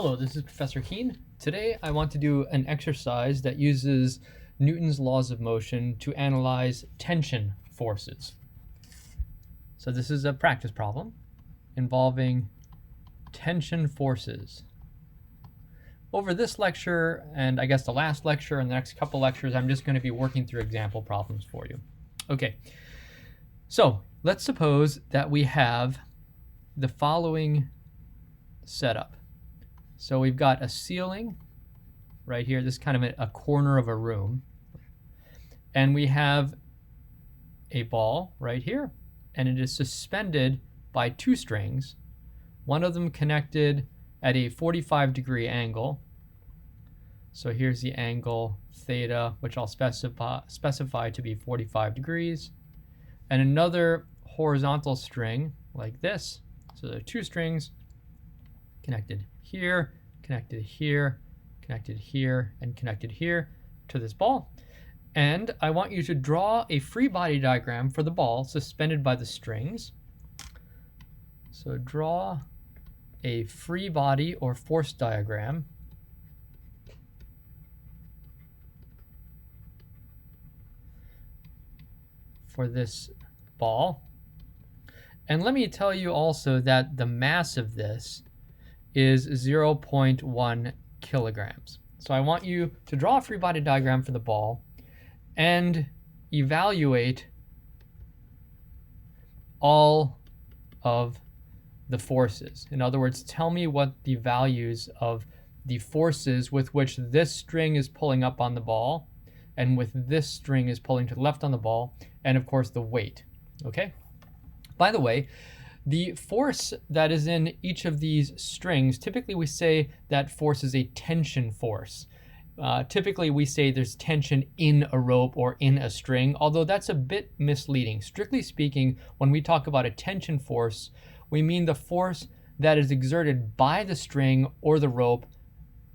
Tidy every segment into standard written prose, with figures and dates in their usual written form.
Hello, this is Professor Keen. Today I want to do an exercise that uses Newton's laws of motion to analyze tension forces. So this is a practice problem involving tension forces. Over this lecture, and I guess the last lecture and the next couple lectures, I'm just going to be working through example problems for you. Okay, so let's suppose that we have the following setup. So we've got a ceiling right here, this is kind of a corner of a room, and we have a ball right here, and it is suspended by two strings, one of them connected at a 45-degree angle. So here's the angle theta, which I'll specify to be 45 degrees, and another horizontal string like this. So there are two strings connected here, connected here, connected here, and connected here to this ball. And I want you to draw a free body diagram for the ball suspended by the strings. So draw a free body or force diagram for this ball. And let me tell you also that the mass of this is 0.1 kilograms. So I want you to draw a free body diagram for the ball and evaluate all of the forces. In other words, tell me what the values of the forces with which this string is pulling up on the ball and with this string is pulling to the left on the ball, and of course the weight. Okay? By the way, the force that is in each of these strings, typically we say that force is a tension force. Typically we say there's tension in a rope or in a string, although that's a bit misleading. Strictly speaking, when we talk about a tension force, we mean the force that is exerted by the string or the rope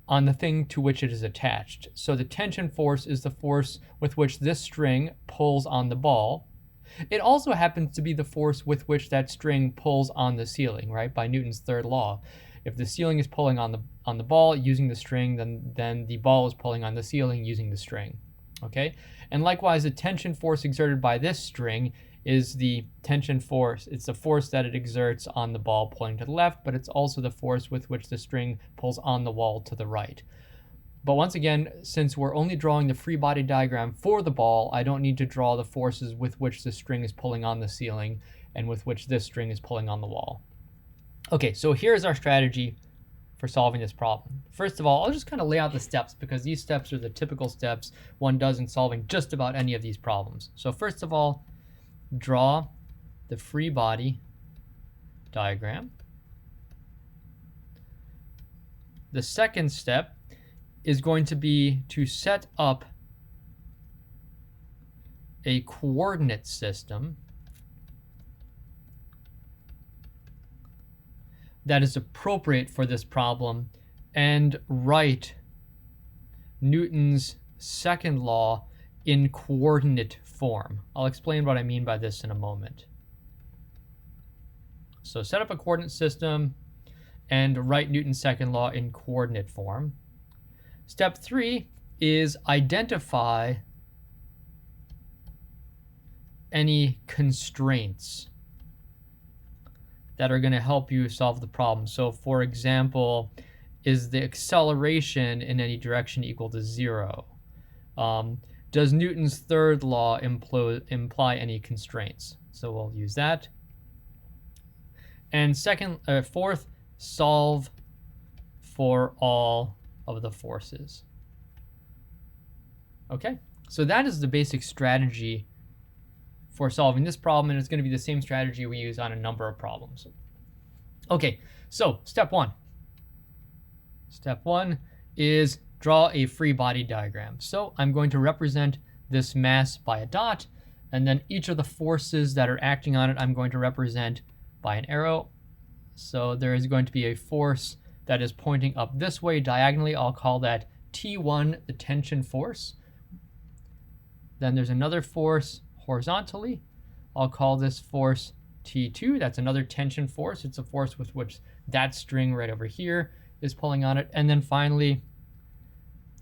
on the thing to which it is attached. So the tension force is the force with which this string pulls on the ball. It also happens to be the force with which that string pulls on the ceiling, right? By Newton's third law. If the ceiling is pulling on the ball using the string, then the ball is pulling on the ceiling using the string. Okay? And likewise, the tension force exerted by this string is the tension force. It's the force that it exerts on the ball pulling to the left, but it's also the force with which the string pulls on the wall to the right. But once again, since we're only drawing the free body diagram for the ball, I don't need to draw the forces with which the string is pulling on the ceiling and with which this string is pulling on the wall. Okay, so here's our strategy for solving this problem. First of all, I'll just kind of lay out the steps because these steps are the typical steps one does in solving just about any of these problems. So first of all, draw the free body diagram. The second step is going to be to set up a coordinate system that is appropriate for this problem and write Newton's second law in coordinate form. I'll explain what I mean by this in a moment. So set up a coordinate system and write Newton's second law in coordinate form. Step 3 is identify any constraints that are going to help you solve the problem. So for example, is the acceleration in any direction equal to 0? Does Newton's third law imply any constraints? So we'll use that. And fourth, solve for all of the forces. Okay, so that is the basic strategy for solving this problem, and it's going to be the same strategy we use on a number of problems. Okay, so step 1. Step 1 is draw a free body diagram. So I'm going to represent this mass by a dot, and then each of the forces that are acting on it I'm going to represent by an arrow. So there is going to be a force that is pointing up this way diagonally. I'll call that T1, the tension force. Then there's another force horizontally. I'll call this force T2. That's another tension force. It's a force with which that string right over here is pulling on it. And then finally,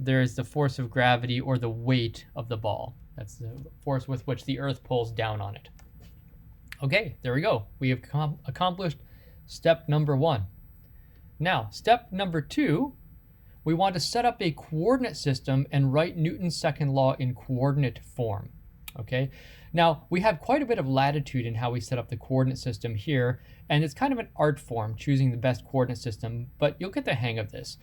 there's the force of gravity, or the weight of the ball. That's the force with which the Earth pulls down on it. Okay, there we go. We have accomplished step number 1. Now, step number 2, we want to set up a coordinate system and write Newton's second law in coordinate form. Okay, now we have quite a bit of latitude in how we set up the coordinate system here, and it's kind of an art form, choosing the best coordinate system, but you'll get the hang of this.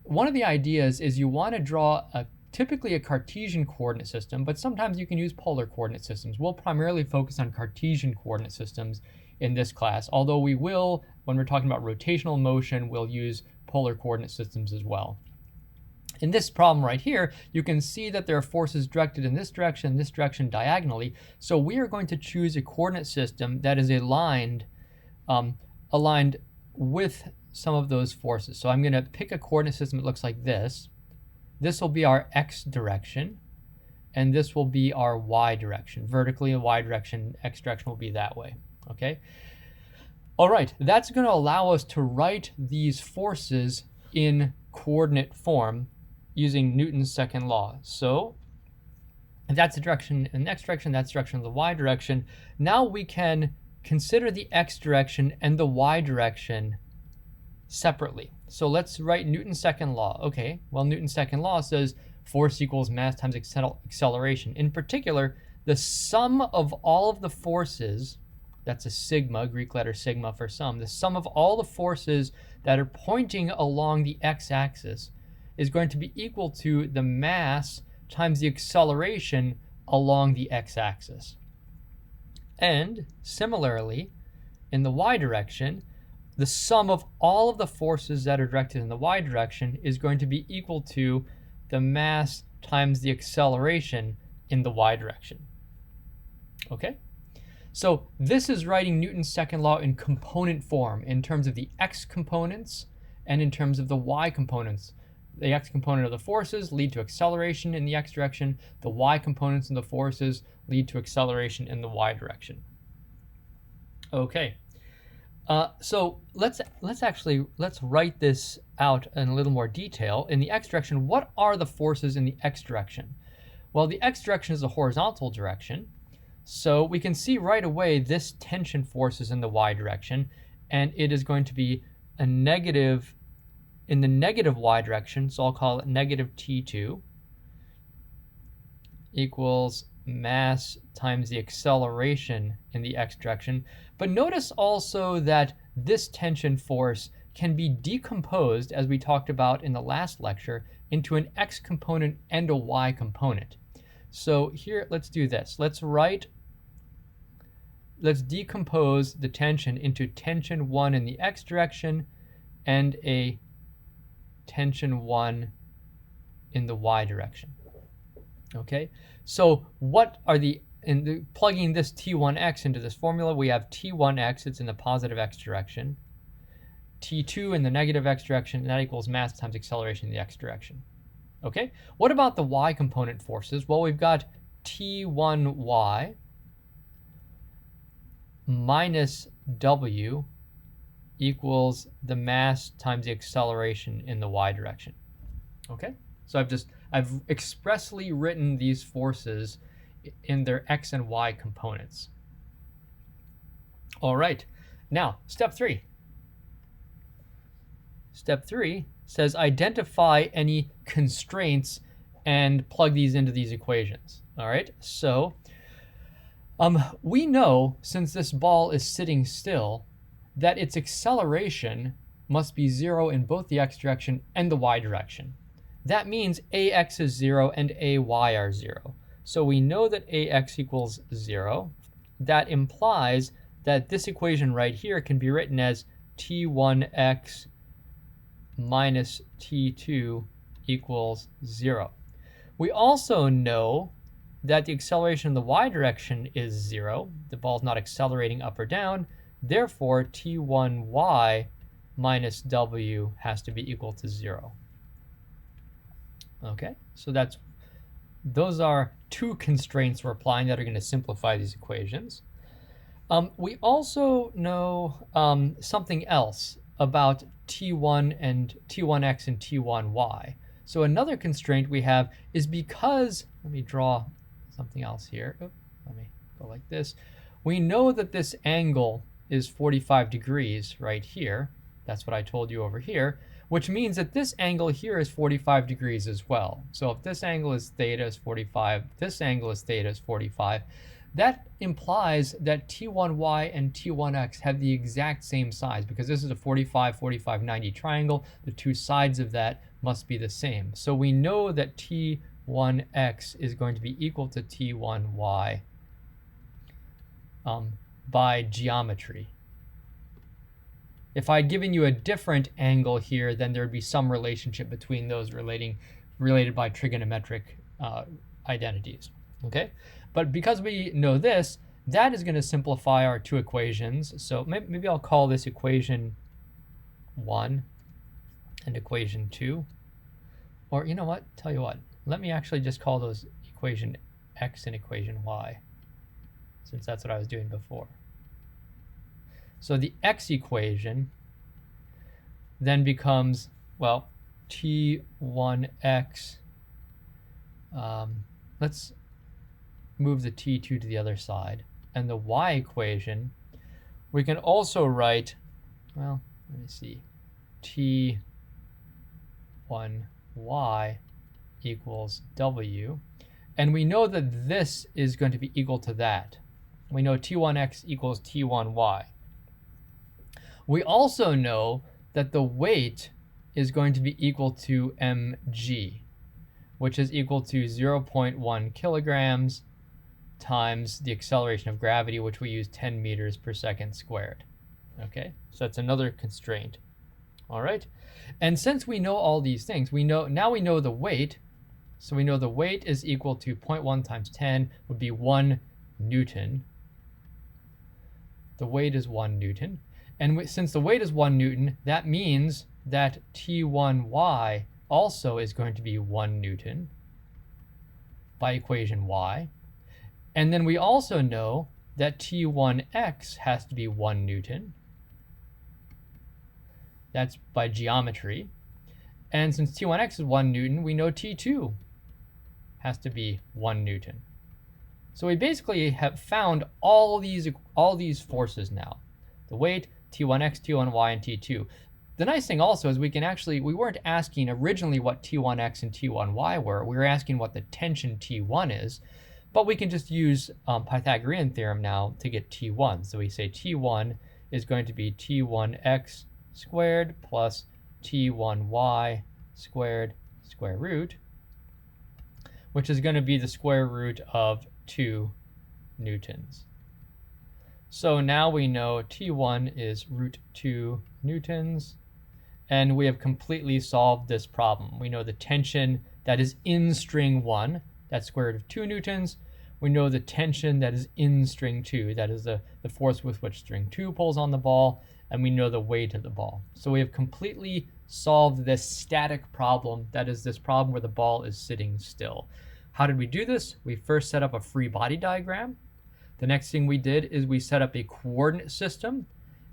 One of the ideas is you want to draw typically a Cartesian coordinate system, but sometimes you can use polar coordinate systems. We'll primarily focus on Cartesian coordinate systems in this class, although we will, when we're talking about rotational motion, we'll use polar coordinate systems as well. In this problem right here, you can see that there are forces directed in this direction diagonally. So we are going to choose a coordinate system that is aligned with some of those forces. So I'm going to pick a coordinate system that looks like this. This will be our x direction, and this will be our y direction. Vertically, the y direction, x direction will be that way. Okay. All right, that's going to allow us to write these forces in coordinate form using Newton's second law. So that's the direction in the x direction, that's the direction of the y direction. Now we can consider the x direction and the y direction separately. So let's write Newton's second law. Okay, well, Newton's second law says force equals mass times acceleration. In particular, the sum of all of the forces, that's a sigma, Greek letter sigma for sum, the sum of all the forces that are pointing along the x-axis is going to be equal to the mass times the acceleration along the x-axis. And similarly, in the y direction, the sum of all of the forces that are directed in the y direction is going to be equal to the mass times the acceleration in the y direction. Okay? So this is writing Newton's second law in component form in terms of the x components and in terms of the y components. The x component of the forces lead to acceleration in the x direction. The y components of the forces lead to acceleration in the y direction. Okay. So let's write this out in a little more detail. In the x direction, what are the forces in the x direction? Well, the x direction is the horizontal direction. So we can see right away this tension force is in the y direction, and it is going to be a negative in the negative y direction, so I'll call it negative T2 equals mass times the acceleration in the x direction. But notice also that this tension force can be decomposed, as we talked about in the last lecture, into an x component and a y component. So here, let's do this. Let's decompose the tension into tension 1 in the x direction and a tension 1 in the y direction. Okay, so what are plugging this T1x into this formula, we have T1x, it's in the positive x direction, T2 in the negative x direction, and that equals mass times acceleration in the x direction. Okay, what about the y component forces? Well, we've got T1y minus W equals the mass times the acceleration in the y direction. Okay, so I've expressly written these forces in their x and y components. All right, now step 3. Step 3 says identify any constraints and plug these into these equations. All right, so we know, since this ball is sitting still, that its acceleration must be 0 in both the x direction and the y direction. That means ax is 0 and ay are 0. So we know that ax equals 0. That implies that this equation right here can be written as t1x minus t2 equals 0. We also know that the acceleration in the y direction is 0. The ball's not accelerating up or down. Therefore, t1y minus w has to be equal to 0. Okay, so those are 2 constraints we're applying that are going to simplify these equations. We also know something else about T1 and T1x and T1y. So another constraint we have is because, let me draw something else here. Let me go like this. We know that this angle is 45 degrees right here. That's what I told you over here, which means that this angle here is 45 degrees as well. So if this angle is theta is 45, this angle is theta is 45, that implies that T1y and T1x have the exact same size because this is a 45, 45, 90 triangle. The two sides of that must be the same. So we know that T1x is going to be equal to T1y by geometry. If I'd given you a different angle here, then there would be some relationship between those related by trigonometric identities. Okay, but because we know this, that is going to simplify our two equations. So maybe I'll call this equation 1 and equation 2. Or you know what? Tell you what. Let me actually just call those equation x and equation y, since that's what I was doing before. So the x equation then becomes, well, T1x. Let's move the T2 to the other side. And the y equation, we can also write, well, let me see, T1y equals w. And we know that this is going to be equal to that. We know T1x equals T1y. We also know that the weight is going to be equal to mg, which is equal to 0.1 kilograms times the acceleration of gravity, which we use 10 meters per second squared. Okay, so that's another constraint. All right, and since we know all these things, we know the weight. So we know the weight is equal to 0.1 times 10 would be 1 Newton. The weight is 1 Newton. And since the weight is 1 Newton, that means that T1y also is going to be 1 Newton by equation y. And then we also know that T1x has to be 1 Newton. That's by geometry. And since T1x is 1 Newton, we know T2 has to be 1 Newton. So we basically have found all these forces now. The weight, T1x, T1y, and T2. The nice thing also is we weren't asking originally what T1x and T1y were. We were asking what the tension T1 is. But we can just use Pythagorean theorem now to get T1. So we say T1 is going to be T1x squared plus T1y squared square root, which is going to be the square root of 2 newtons. So now we know T1 is root 2 newtons, and we have completely solved this problem. We know the tension that is in string 1, that's square root of 2 newtons. We know the tension that is in string 2, that is the force with which string 2 pulls on the ball, and we know the weight of the ball. So we have completely solved this static problem, that is this problem where the ball is sitting still. How did we do this? We first set up a free body diagram. The next thing we did is we set up a coordinate system,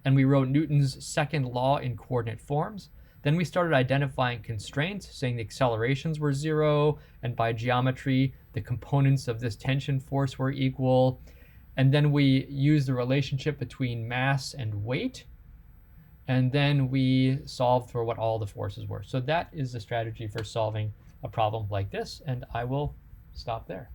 and we wrote Newton's second law in coordinate forms. Then we started identifying constraints, saying the accelerations were 0, and by geometry, the components of this tension force were equal. And then we used the relationship between mass and weight. And then we solved for what all the forces were. So that is the strategy for solving a problem like this, and I will stop there.